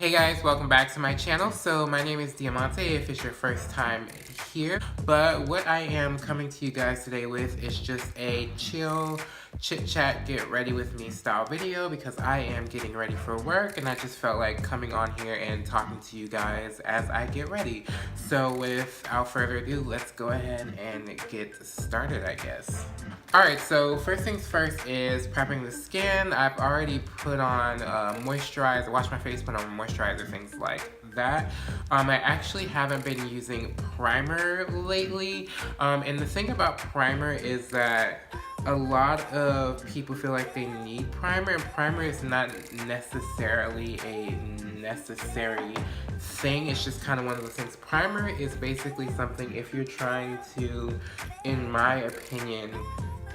Hey guys, welcome back to my channel. So my name is Diamante if it's your first time here. But what I am coming to you guys today with is just a chill, chit chat, get ready with me style video because I am getting ready for work and I just felt like coming on here and talking to you guys as I get ready. So without further ado, let's go ahead and get started, I guess. Alright, so first things first is prepping the skin. I've already put on moisturizer, washed my face, put on moisturizer, things like that. I actually haven't been using primer lately. And the thing about primer is that a lot of people feel like they need primer, and primer is not necessarily a necessary thing. It's just kind of one of those things. Primer is basically something if you're trying to, in my opinion,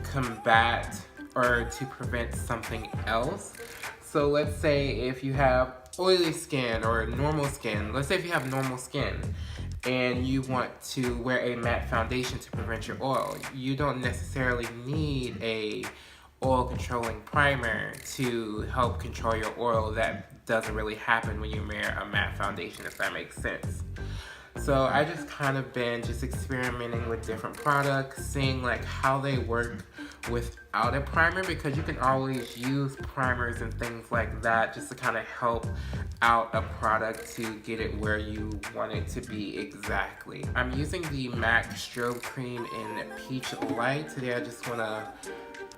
combat or to prevent something else. So let's say if you have oily skin or normal skin, let's say if you have normal skin and you want to wear a matte foundation to prevent your oil, you don't necessarily need a oil controlling primer to help control your oil. That doesn't really happen when you wear a matte foundation, if that makes sense. So I just kind of been just experimenting with different products, seeing like how they work without a primer, because you can always use primers and things like that just to kind of help out a product to get it where you want it to be exactly. I'm using the MAC Strobe Cream in Peach Light. Today I just want to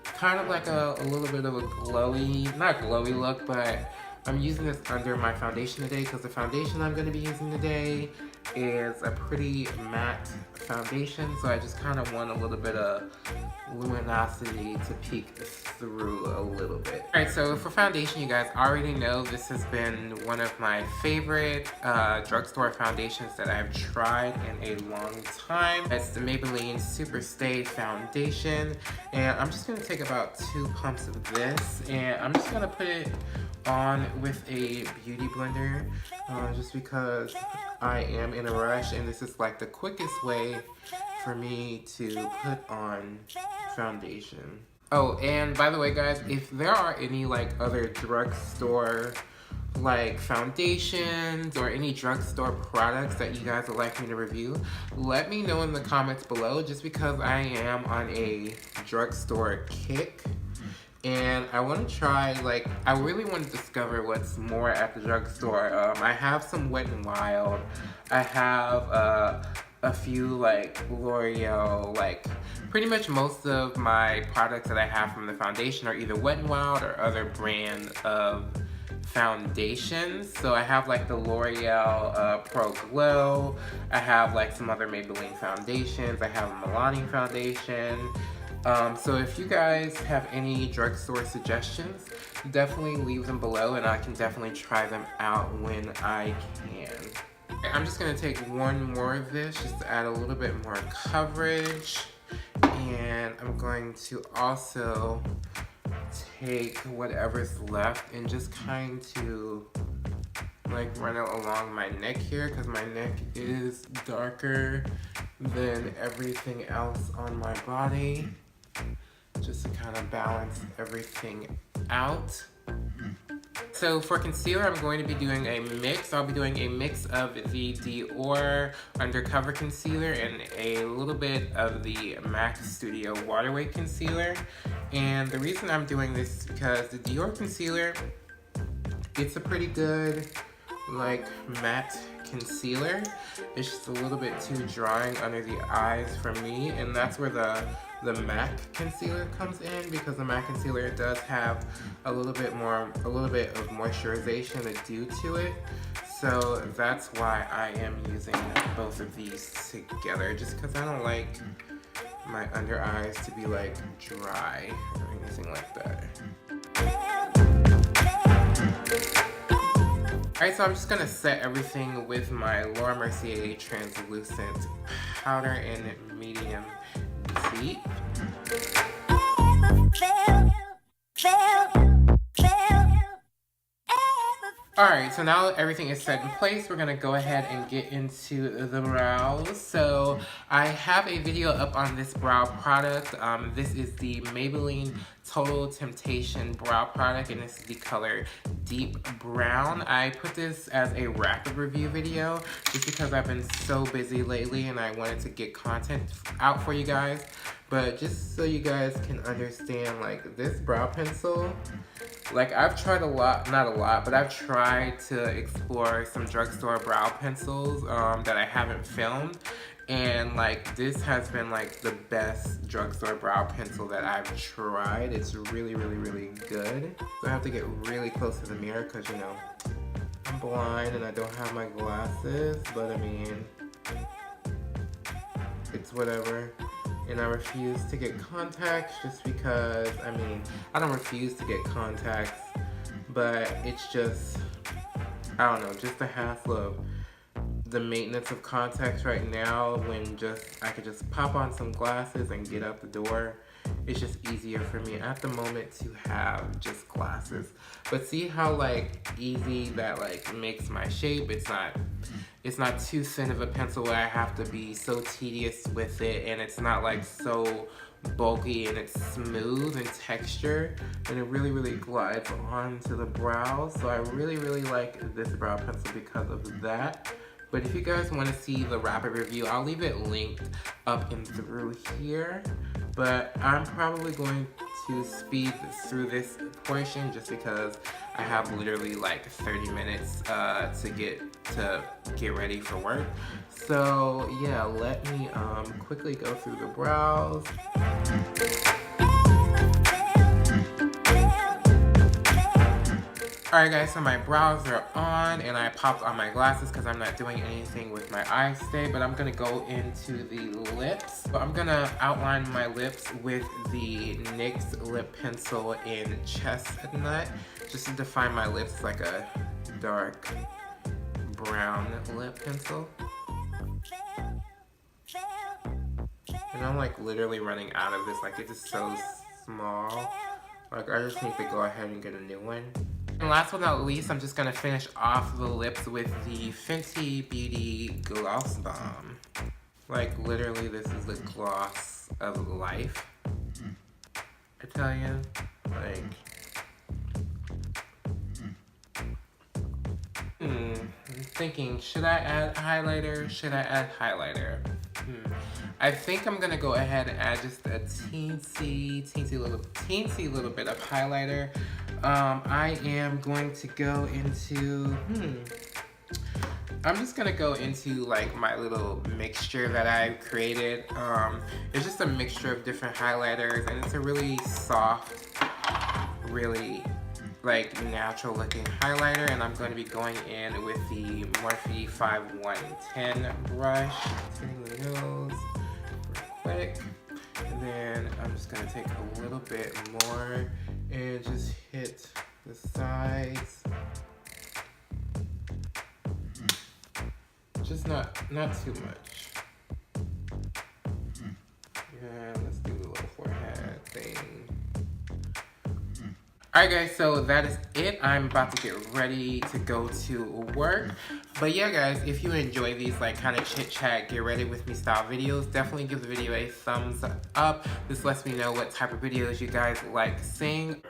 kind of like a little bit of a glowy, not glowy look, but I'm using this under my foundation today because the foundation I'm going to be using today is a pretty matte foundation, so I just kind of want a little bit of luminosity to peek through a little bit. Alright, so for foundation, you guys already know this has been one of my favorite drugstore foundations that I've tried in a long time. It's the Maybelline Super Stay Foundation, and I'm just going to take about 2 pumps of this, and I'm just going to put it on with a beauty blender just because I am in a rush and this is like the quickest way for me to put on foundation. Oh, and by the way guys, if there are any like other drugstore like foundations or any drugstore products that you guys would like me to review, let me know in the comments below, just because I am on a drugstore kick. And I want to try, like, I really want to discover what's more at the drugstore. I have some Wet n Wild. I have a few, like, L'Oreal. Like, pretty much most of my products that I have from the foundation are either Wet n Wild or other brand of foundations. So I have, like, the L'Oreal Pro Glow. I have, like, some other Maybelline foundations. I have a Milani foundation. So if you guys have any drugstore suggestions, definitely leave them below and I can definitely try them out when I can. I'm just going to take one more of this just to add a little bit more coverage, and I'm going to also take whatever's left and just kind to like run it along my neck here, because my neck is darker than everything else on my body, just to kind of balance everything out. So for concealer, I'm going to be doing a mix. I'll be doing a mix of the Dior Undercover concealer and a little bit of the MAC Studio Waterweight concealer. And the reason I'm doing this is because the Dior concealer, it's a pretty good like matte concealer. It's just a little bit too drying under the eyes for me, and that's where the MAC concealer comes in, because the MAC concealer does have a little bit of moisturization to do to it. So that's why I am using both of these together, just because I don't like my under eyes to be like dry or anything like that. Alright, so I'm just going to set everything with my Laura Mercier translucent powder in medium deep. Alright, so now everything is set in place, we're going to go ahead and get into the brows. So I have a video up on this brow product. This is the Maybelline Total Temptation brow product, and this is the color Deep Brown. I put this as a rapid review video just because I've been so busy lately and I wanted to get content out for you guys. But just so you guys can understand, like, this brow pencil, like, I've tried a lot, not a lot, but I've tried to explore some drugstore brow pencils that I haven't filmed. And, like, this has been, like, the best drugstore brow pencil that I've tried. It's really, really, really good. So I have to get really close to the mirror because, you know, I'm blind and I don't have my glasses. But, I mean, it's whatever. And I refuse to get contacts just because, I mean, I don't refuse to get contacts, but it's just, I don't know, just the hassle of the maintenance of contacts right now when just, I could just pop on some glasses and get out the door. It's just easier for me at the moment to have just glasses. But see how, like, easy that, like, makes my shape? It's not too thin of a pencil where I have to be so tedious with it, and it's not, like, so bulky, and it's smooth in texture, and it really, really glides onto the brows. So I really, really like this brow pencil because of that. But if you guys want to see the rapid review, I'll leave it linked up and through here. But I'm probably going to speed through this portion just because I have literally like 30 minutes to get ready for work. So yeah, let me quickly go through the brows. Alright guys, so my brows are on and I popped on my glasses because I'm not doing anything with my eyes today, but I'm going to go into the lips. So I'm going to outline my lips with the NYX lip pencil in Chestnut just to define my lips. It's like a dark brown lip pencil. And I'm like literally running out of this, like it is so small. Like I just need to go ahead and get a new one. And last but not least, I'm just going to finish off the lips with the Fenty Beauty Gloss Balm. Like, literally, this is the gloss of life. I tell you, like... I'm thinking, should I add highlighter? Should I add highlighter? I think I'm gonna go ahead and add just a teensy little bit of highlighter. I am going to go into, I'm just gonna go into like my little mixture that I've created. It's just a mixture of different highlighters and it's a really soft, really like natural looking highlighter, and I'm going to be going in with the Morphe 5110 brush, hitting the nose real quick, and then I'm just going to take a little bit more and just hit the sides, just not too much. Yeah, let's do the little forehead thing. Alright guys, so that is it. I'm about to get ready to go to work. But yeah guys, if you enjoy these like kind of chit chat, get ready with me style videos, definitely give the video a thumbs up. This lets me know what type of videos you guys like seeing.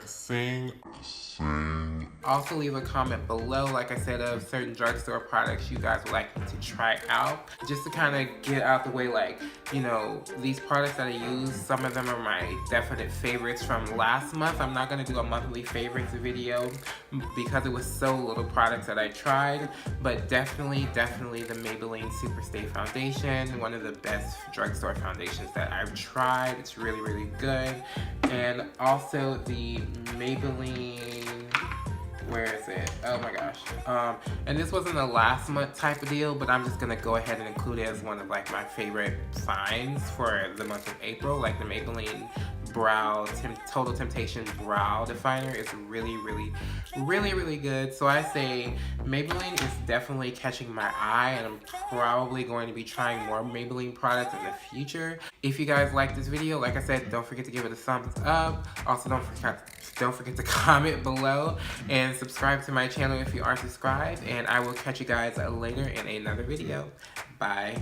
Also leave a comment below, like I said, of certain drugstore products you guys would like me to try out. Just to kind of get out the way, like, you know, these products that I use, some of them are my definite favorites from last month. I'm not going to do a monthly favorites video because it was so little products that I tried. But definitely the Maybelline Super Stay Foundation, one of the best drugstore foundations that I've tried. It's really, really good. And also the Maybelline, where is it? Oh my gosh. And this wasn't a last month type of deal, but I'm just gonna go ahead and include it as one of like my favorite finds for the month of April, like the Maybelline Total Temptation brow definer. It's really good. So I say Maybelline is definitely catching my eye, and I'm probably going to be trying more Maybelline products in the future. If you guys like this video, like I said, don't forget to give it a thumbs up. Also, don't forget to comment below and subscribe to my channel if you aren't subscribed, and I will catch you guys later in another video. Bye.